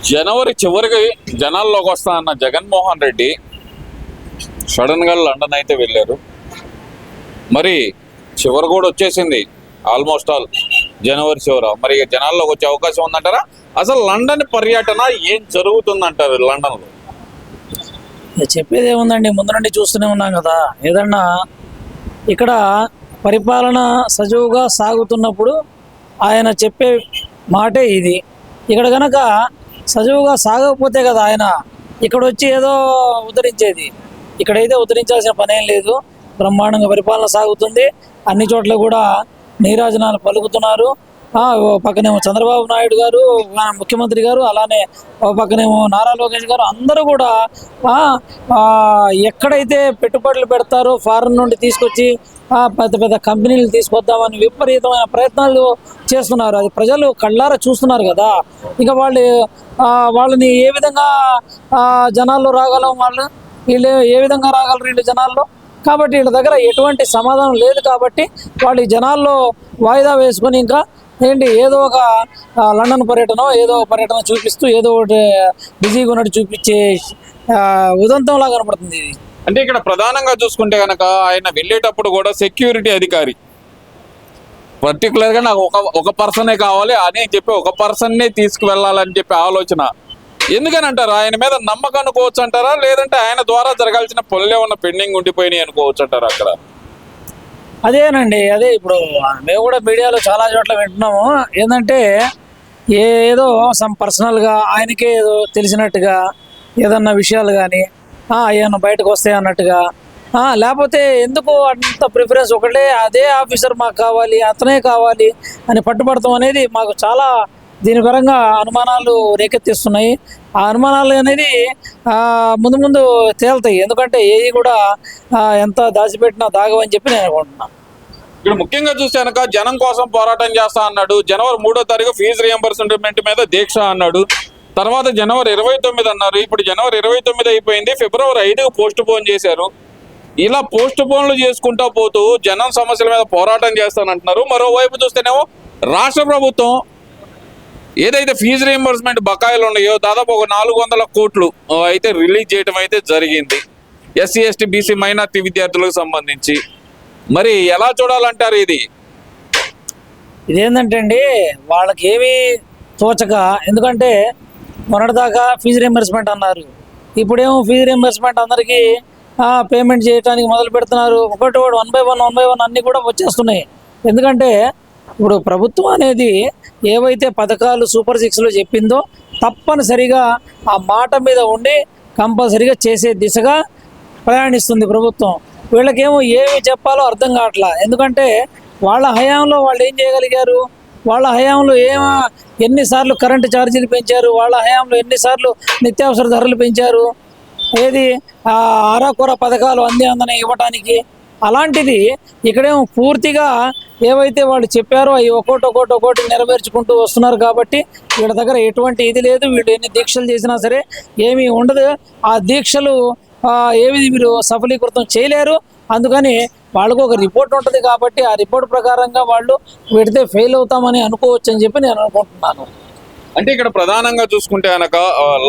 జనవరి చివరికి జనాల్లోకి వస్తా అన్న జగన్మోహన్ రెడ్డి సడన్గా లండన్ అయితే వెళ్ళారు. మరి చివరి కూడా వచ్చేసింది, ఆల్మోస్ట్ ఆల్ జనవరి చివర. మరి జనాల్లోకి వచ్చే అవకాశం ఉందంటారా? అసలు లండన్ పర్యటన ఏం జరుగుతుందంటారు లండన్లో? చెప్పేది ఏముందండి, ముందు నుండి చూస్తూనే ఉన్నాం కదా. ఏదన్నా ఇక్కడ పరిపాలన సజావుగా సాగుతున్నప్పుడు ఆయన చెప్పే మాటే ఇది. ఇక్కడ కనుక సజావుగా సాగకపోతే కదా ఆయన ఇక్కడ వచ్చి ఏదో ఉద్ధరించేది. ఇక్కడైతే ఉద్ధరించాల్సిన పనేం లేదు, బ్రహ్మాండంగా పరిపాలన సాగుతుంది. అన్ని చోట్ల కూడా నీరాజనాలు పలుకుతున్నారు. ఓ పక్కనేమో చంద్రబాబు నాయుడు గారు ముఖ్యమంత్రి గారు, అలానే ఓ పక్కనేమో నారా లోకేష్ గారు, అందరూ కూడా ఎక్కడైతే పెట్టుబడులు పెడతారో ఫారెన్ నుండి తీసుకొచ్చి పెద్ద పెద్ద కంపెనీలు తీసుకొద్దామని విపరీతమైన ప్రయత్నాలు చేస్తున్నారు. అది ప్రజలు కళ్ళారా చూస్తున్నారు కదా. ఇంకా వాళ్ళని ఏ విధంగా జనాల్లో రాగలం, వీళ్ళు ఏ విధంగా రాగలరు వీళ్ళు జనాల్లో? కాబట్టి వీళ్ళ దగ్గర ఎటువంటి సమాధానం లేదు. కాబట్టి వాళ్ళు ఈ జనాల్లో వాయిదా వేసుకొని ఇంకా ఏదో ఒక లండన్ పర్యటన, ఏదో పర్యటన చూపిస్తూ ఏదో ఒకటి బిజీగా ఉన్నట్టు చూపించే ఉదంతంలా కనపడుతుంది ఇది. అంటే ఇక్కడ ప్రధానంగా చూసుకుంటే కనుక ఆయన వెళ్ళేటప్పుడు కూడా సెక్యూరిటీ అధికారి పర్టికులర్గా నాకు ఒక పర్సనే కావాలి అని చెప్పి ఒక పర్సన్నే తీసుకువెళ్ళాలని చెప్పి ఆలోచన. ఎందుకని అంటారు? ఆయన మీద నమ్మకం అనుకోవచ్చు అంటారా, లేదంటే ఆయన ద్వారా జరగాల్సిన పనులు ఏమన్నా పెండింగ్ ఉండిపోయినాయి అనుకోవచ్చు అంటారా? అక్కడ అదే ఇప్పుడు మేము కూడా మీడియాలో చాలా చోట్ల వింటున్నాము. ఏంటంటే ఏదో సమ్ పర్సనల్గా ఆయనకే ఏదో తెలిసినట్టుగా ఏదన్నా విషయాలు కానీ ఏమన్నా బయటకు వస్తాయి అన్నట్టుగా, లేకపోతే ఎందుకు అంత ప్రిఫరెన్స్ ఒకటే అదే ఆఫీసర్ మాకు కావాలి, అతనే కావాలి అని పట్టుబడతాం అనేది మాకు చాలా దీని పరంగా అనుమానాలు రేకెత్తిస్తున్నాయి. ఆ అనుమానాలు అనేది ముందు ముందు తేలుతాయి. ఎందుకంటే ఏవి కూడా ఎంత దాచిపెట్టినా దాగవని చెప్పి నేను అనుకుంటున్నాను. ఇక్కడ ముఖ్యంగా చూస్తే కనుక జనం కోసం పోరాటం చేస్తా అన్నాడు. జనవరి 3వ తారీఖు ఫీజు రియంబర్స్మెంట్ మీద దీక్ష అన్నాడు. తర్వాత జనవరి 29 అన్నారు. ఇప్పుడు జనవరి 29 అయిపోయింది, ఫిబ్రవరి 5కు పోస్ట్ పోన్ చేశారు. ఇలా పోస్ట్ పోన్లు చేసుకుంటా పోతూ జనం సమస్యల మీద పోరాటం చేస్తానంటున్నారు. మరోవైపు చూస్తేనేమో రాష్ట్ర ప్రభుత్వం ఏదైతే ఫీజు రియంబర్స్మెంట్ బకాయిలు ఉన్నాయో దాదాపు ఒక 400 కోట్లు అయితే రిలీజ్ చేయడం అయితే జరిగింది ఎస్సీ ఎస్టీ బీసీ మైనార్టీ విద్యార్థులకు సంబంధించి. మరి ఎలా చూడాలంటారు ఇదేంటంటే అండి, వాళ్ళకి ఏమీ తోచక, ఎందుకంటే మొన్నటిదాకా ఫీజు రియంబర్స్మెంట్ అన్నారు, ఇప్పుడేమో ఫీజు రియంబర్స్మెంట్ అందరికీ పేమెంట్ చేయడానికి మొదలు పెడుతున్నారు. ఒకటి 1 by 1 అన్నీ కూడా వచ్చేస్తున్నాయి. ఎందుకంటే ఇప్పుడు ప్రభుత్వం అనేది ఏవైతే పథకాలు సూపర్ 6లో చెప్పిందో తప్పనిసరిగా ఆ మాట మీద ఉండి కంపల్సరిగా చేసే దిశగా ప్రయాణిస్తుంది ప్రభుత్వం. వీళ్ళకేమో ఏమి చెప్పాలో అర్థం కావట్లా. ఎందుకంటే వాళ్ళ హయాంలో వాళ్ళు ఏం చేయగలిగారు? వాళ్ళ హయాంలో ఎన్నిసార్లు కరెంటు ఛార్జీలు పెంచారు, వాళ్ళ హయాంలో ఎన్నిసార్లు నిత్యావసర ధరలు పెంచారు, ఏది ఆరాకొర పథకాలు అందని ఇవ్వటానికి. అలాంటిది ఇక్కడేమో పూర్తిగా ఏవైతే వాళ్ళు చెప్పారో అవి ఒక్కోటి నెరవేర్చుకుంటూ వస్తున్నారు. కాబట్టి వీళ్ళ దగ్గర ఎటువంటి ఇది లేదు. వీళ్ళు ఎన్ని దీక్షలు చేసినా సరే ఏమీ ఉండదు. ఆ దీక్షలు ఏవి మీరు సఫలీకృతం చేయలేరు. అందుకని వాళ్ళకు ఒక రిపోర్ట్ ఉంటుంది. కాబట్టి ఆ రిపోర్ట్ ప్రకారంగా వాళ్ళు పెడితే ఫెయిల్ అవుతామని అనుకోవచ్చు అని చెప్పి నేను అనుకుంటున్నాను. అంటే ఇక్కడ ప్రధానంగా చూసుకుంటే కనుక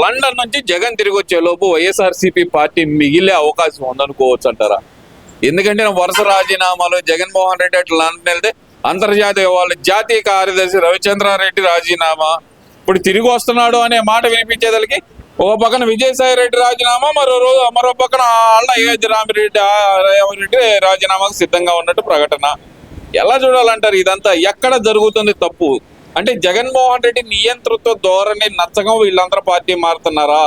లండన్ నుంచి జగన్ తిరిగి వచ్చే లోపు వైఎస్ఆర్సీపీ పార్టీ మిగిలే అవకాశం ఉందనుకోవచ్చు అంటారా? ఎందుకంటే వరుస రాజీనామాలు, జగన్మోహన్ రెడ్డి అట్లా లండన్ వెళ్తే అంతర్జాతీయ వాళ్ళు జాతీయ కార్యదర్శి రవిచంద్రారెడ్డి రాజీనామా, ఇప్పుడు తిరిగి వస్తున్నాడు అనే మాట వినిపించేదానికి ఒక పక్కన విజయసాయి రెడ్డి రాజీనామా, మరో పక్కన రామిరెడ్డి రాజీనామాకు సిద్ధంగా ఉన్నట్టు ప్రకటన. ఎలా చూడాలంటారు? ఇదంతా ఎక్కడ జరుగుతుంది తప్పు? అంటే జగన్మోహన్ రెడ్డి నియంతృత్వ ధోరణి నచ్చగా వీళ్ళందరూ పార్టీ మారుతున్నారా,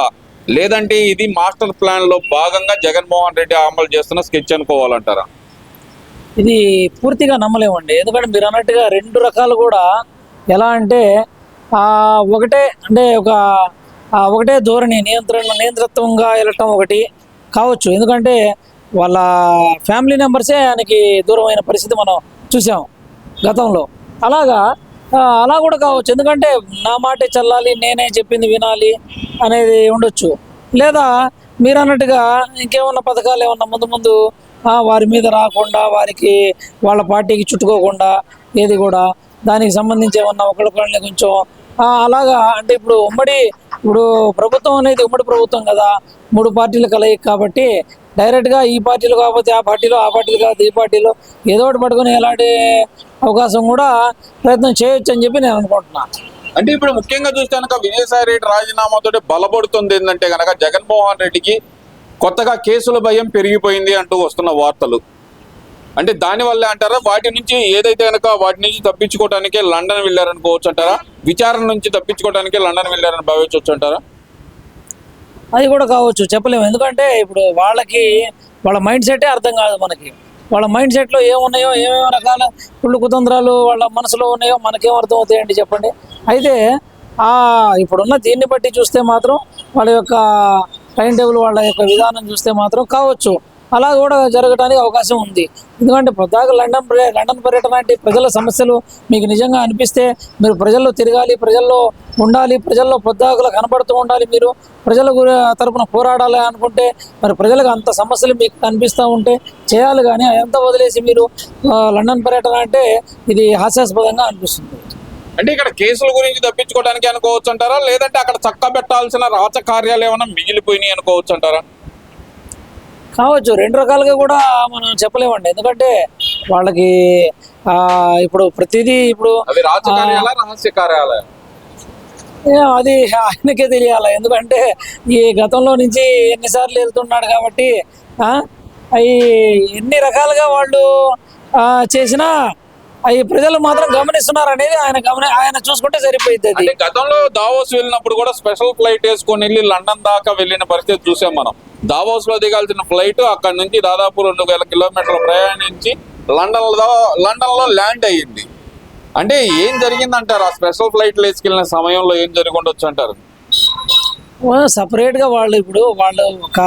లేదంటే ఇది మాస్టర్ ప్లాన్ లో భాగంగా జగన్మోహన్ రెడ్డి అమలు చేస్తున్న స్కెచ్ అనుకోవాలంటారా? ఇది పూర్తిగా నమ్మలేమండి. ఎందుకంటే మీరు అన్నట్టుగా 2 రకాలు కూడా ఎలా అంటే ఒకటే ధోరణి, నియంతృత్వంగా వెళ్ళటం ఒకటి కావచ్చు. ఎందుకంటే వాళ్ళ ఫ్యామిలీ మెంబర్సే ఆయనకి దూరమైన పరిస్థితి మనం చూసాం గతంలో. అలా కూడా కావచ్చు. ఎందుకంటే నా మాటే చల్లాలి, నేనే చెప్పింది వినాలి అనేది ఉండొచ్చు. లేదా మీరు అన్నట్టుగా ఇంకేమన్నా పథకాలు ఏమన్నా ముందు వారి మీద రాకుండా, వాళ్ళ పార్టీకి చుట్టుకోకుండా, ఏది కూడా దానికి సంబంధించి ఏమన్నా ఒకళ్ళని కొంచెం అలాగా అంటే ఇప్పుడు ప్రభుత్వం అనేది ఉమ్మడి ప్రభుత్వం కదా, 3 పార్టీలు కలయిక కాబట్టి డైరెక్ట్గా ఈ పార్టీలు కాకపోతే ఆ పార్టీలో, ఆ పార్టీలు కాకపోతే ఈ పార్టీలో ఏదో ఒకటి పట్టుకొని ఎలాంటి అవకాశం కూడా ప్రయత్నం చేయొచ్చు అని చెప్పి నేను అనుకుంటున్నాను. అంటే ఇప్పుడు ముఖ్యంగా చూస్తే కనుక విజయసాయి రెడ్డి రాజీనామాతో బలపడుతుంది ఏంటంటే కనుక జగన్మోహన్ రెడ్డికి కొత్తగా కేసుల భయం పెరిగిపోయింది అంటూ వస్తున్న వార్తలు. అంటే దానివల్ల అంటారా వాటి నుంచి ఏదైతే కనుక వాటి నుంచి తప్పించుకోవడానికే లండన్ వెళ్ళారనుకోవచ్చు అంటారా, విచారణ నుంచి తప్పించుకోవడానికే లండన్ వెళ్ళారని భావించవచ్చు అంటారా? అది కూడా కావచ్చు, చెప్పలేము. ఎందుకంటే ఇప్పుడు వాళ్ళ మైండ్ సెటే అర్థం కాదు మనకి. వాళ్ళ మైండ్ సెట్లో ఏమున్నాయో, ఏమేమి రకాల కుళ్ళు కుతంత్రాలు వాళ్ళ మనసులో ఉన్నాయో మనకేం అర్థం అవుతాయండి చెప్పండి. అయితే ఇప్పుడున్న దీన్ని బట్టి చూస్తే మాత్రం వాళ్ళ యొక్క టైం టేబుల్, వాళ్ళ యొక్క విధానం చూస్తే మాత్రం కావచ్చు అలా కూడా జరగడానికి అవకాశం ఉంది. ఎందుకంటే పొద్దాక లండన్ పర్యటన అంటే ప్రజల సమస్యలు మీకు నిజంగా అనిపిస్తే మీరు ప్రజల్లో తిరగాలి, ప్రజల్లో ఉండాలి, ప్రజల్లో పొద్దాకలు కనబడుతూ ఉండాలి, మీరు ప్రజల తరపున పోరాడాలి అనుకుంటే మరి ప్రజలకు అంత సమస్యలు మీకు కనిపిస్తూ ఉంటే చేయాలి. కానీ అదంతా వదిలేసి మీరు లండన్ పర్యటన అంటే ఇది హాస్యాస్పదంగా అనిపిస్తుంది. అంటే ఇక్కడ కేసుల గురించి తప్పించుకోవడానికి అనుకోవచ్చు అంటారా, లేదంటే అక్కడ చక్క పెట్టాల్సిన రాజకార్యాలు ఏమైనా మిగిలిపోయినాయి అనుకోవచ్చు అంటారా? కావచ్చు, 2 రకాలుగా కూడా మనం చెప్పలేమండి. ఎందుకంటే వాళ్ళకి ఇప్పుడు ప్రతిదీ అవి రాజకార్యాలా, రహస్య కార్యాలయ? అది ఆయనకే తెలియాలి. ఎందుకంటే ఈ గతంలో నుంచి ఎన్నిసార్లు వెళ్తున్నాడు కాబట్టి అవి ఎన్ని రకాలుగా వాళ్ళు చేసినా అవి ప్రజలు మాత్రం గమనిస్తున్నారు అనేది ఆయన చూసుకుంటే సరిపోయింది. అది గతంలో దావోస్ వెళ్ళినప్పుడు కూడా స్పెషల్ ఫ్లైట్ వేసుకొని వెళ్ళి లండన్ దాకా వెళ్ళిన పరిస్థితి చూసాం మనం. దావోస్ లో దిగాల్సిన ఫ్లైట్ అక్కడ నుంచి దాదాపు 2000 కిలోమీటర్లు ప్రయాణించి లండన్ లో ల్యాండ్ అయ్యింది. అంటే ఏం జరిగిందంటారు? ఆ స్పెషల్ ఫ్లైట్లు వేసుకెళ్ళిన సమయంలో ఏం జరిగి ఉండొచ్చు అంటారు? సపరేట్గా వాళ్ళు ఒక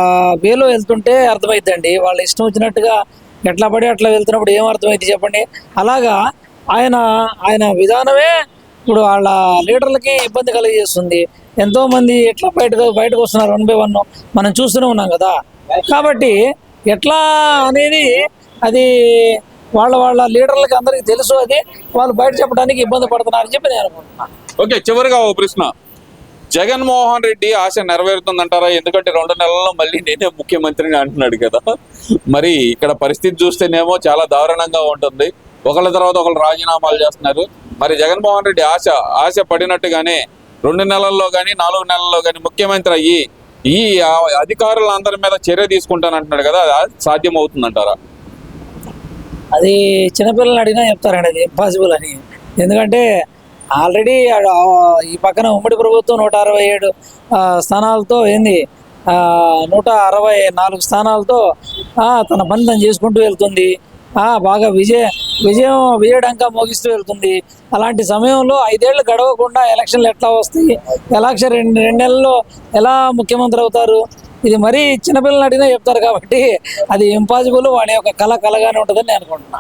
వేలో వెళ్తుంటే అర్థమైద్దండి. వాళ్ళు ఇష్టం వచ్చినట్టుగా ఎట్లా పడి అట్లా వెళ్తున్నప్పుడు ఏం అర్థమైంది చెప్పండి. అలాగా ఆయన విధానమే ఇప్పుడు వాళ్ళ లీడర్లకి ఇబ్బంది కలిగజేస్తుంది. ఎంతోమంది ఎట్లా బయటకు వస్తున్నారు 1 by 1 మనం చూస్తూనే ఉన్నాం కదా. కాబట్టి ఎట్లా అనేది అది వాళ్ళ లీడర్లకి అందరికీ తెలుసు. అది వాళ్ళు బయట చెప్పడానికి ఇబ్బంది పడుతున్నారని చెప్పి నేను అనుకుంటున్నాను. ఓకే, చివరిగా ఓ ప్రశ్న. జగన్మోహన్ రెడ్డి ఆశ నెరవేరుతుందంటారా? ఎందుకంటే 2 నెలల్లో మళ్ళీ నేనే ముఖ్యమంత్రిని అంటున్నాడు కదా. మరి ఇక్కడ పరిస్థితి చూస్తేనేమో చాలా దారుణంగా ఉంటుంది. ఒకళ్ళ తర్వాత ఒకళ్ళు రాజీనామాలు చేస్తున్నారు. మరి జగన్మోహన్ రెడ్డి ఆశ పడినట్టుగానే 2 నెలల్లో కానీ 4 నెలల్లో కానీ ముఖ్యమంత్రి అయ్యి ఈ అధికారులందరి మీద చర్య తీసుకుంటానంటున్నాడు కదా, అది సాధ్యం అవుతుందంటారా? అది చిన్నపిల్లలు అడిగినా చెప్తారండి అది ఇంపాసిబుల్ అని. ఎందుకంటే ఆల్రెడీ ఈ పక్కన ఉమ్మడి ప్రభుత్వం 167 స్థానాలతో 164 స్థానాలతో తన పని తను చేసుకుంటూ వెళ్తుంది. బాగా విజయడంకా మోగిస్తూ వెళ్తుంది. అలాంటి సమయంలో 5 ఏళ్ళు గడవకుండా ఎలక్షన్లు ఎట్లా వస్తాయి, ఎలక్షన్ 2 నెలల్లో ఎలా ముఖ్యమంత్రి అవుతారు? ఇది మరీ చిన్నపిల్లలు అడిగినా చెప్తారు. కాబట్టి అది ఇంపాసిబుల్. వాడి యొక్క కళగానే ఉంటుందని నేను అనుకుంటున్నాను.